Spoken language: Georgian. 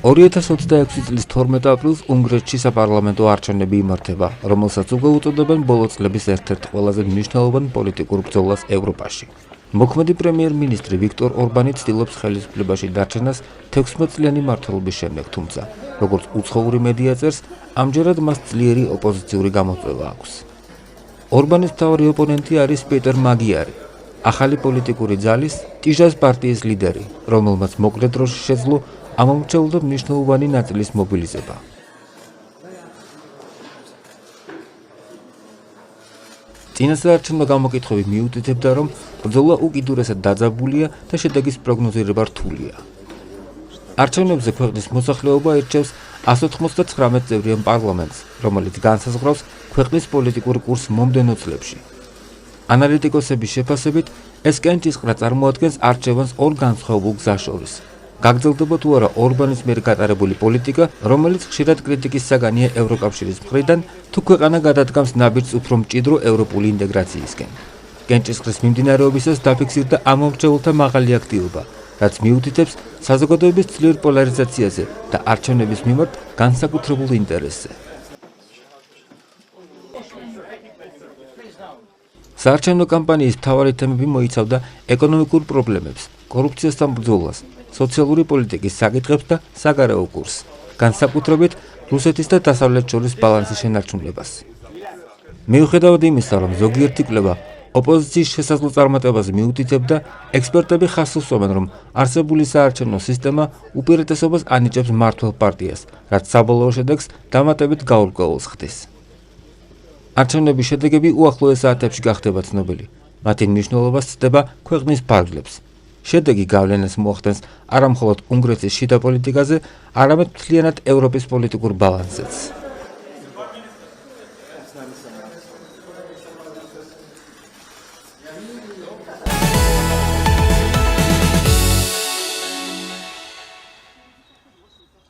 2026 წლის 12 აპრილს უნგრეთში საპარლამენტო არჩევნები იმართება, რომელსაც უკვე უწოდებენ ბოლო წლების ერთ-ერთ ყველაზე მნიშვნელოვან პოლიტიკურ ბრძოლას ევროპაში. მოქმედი პრემიერ-მინისტრი ვიქტორ ორბანი ცდილობს ხელისუფლებაში დარჩენას 16 წლიანი მმართველობის შემდეგ, თუმცა, როგორც უცხოური მედია წერს, ამჯერად მას ძლიერი ოპოზიციური გამოწვევა აქვს. ორბანის მთავარი ოპონენტი არის პეტერ მაგიარი, ახალი პოლიტიკური ძალის ტიჟას პარტიის ლიდერი, რომელმაც მოკლე დროში შეძლო ამომრჩევლთა მნიშვნელოვანი ნაწილის მობილიზება. წინასაარჩევნო გამოკითხვები მიუთითებდა, რომ ბრძოლა უკიდურესად დაძაბულია და შედეგის პროგნოზირება რთულია. არჩევნებზე ქვეყნის მოსახლეობა ირჩევს 199 წევრიან პარლამენტს, რომელიც განსაზღვრავს ქვეყნის პოლიტიკურ კურსს მომდევნო წლებში. ანალიტიკოსების შეფასებით, ეს კენჭისყრა წარმოადგენს არჩევანს ორ განსხვავებულ გზას შორის. გაგრძელდება თუ არა ორბანის მიერ გატარებული პოლიტიკა, რომელიც ხშირად კრიტიკის საგანია ევროკავშირის მხრიდან, თუ ქვეყანა გადადგამს ნაბიჯს უფრო მჭიდრო ევროპული ინტეგრაციისკენ. კენჭისყრის მიმდინარეობისას დაფიქსირდა ამომრჩევლთა მაღალი აქტივობა, რაც მიუთითებს საზოგადოების ძლიერ პოლარიზაციაზე და არჩევნების მიმართ განსაკუთრებულ ინტერესზე. საარჩევნო კამპანიის მთავარი თემები მოიცავდა ეკონომიკურ პრობლემებს, კორუფციასთან ბრძოლას, სოციალური პოლიტიკის საკითხებს და საგარეო კურსს, განსაკუთრებით რუსეთის და დასავლეთ შორის ბალანსის შენარჩუნებას. მიუხედავად იმისა, რომ ზოგიერთი კვლევა ოპოზიციის შესაძლო წარმატებაზე მიუთითებდა, ექსპერტები ხაზს უსვამენ, რომ არსებული საარჩევნო სისტემა უპირატესობას ანიჭებს მმართველ პარტიას, რაც საბოლოო შედეგს დამატებით გაურკვევლს ხდის. არჩევნების შედეგები უახლოეს საათებში გახდება ცნობილი. მათი მნიშვნელობა სცდება ქვეყნის ფარგლებს. შედეგი გავლენას მოახდენს არა მხოლოდ უნგრეთის შიდა პოლიტიკაზე, არამედ მთლიანად ევროპის პოლიტიკურ ბალანსზეც.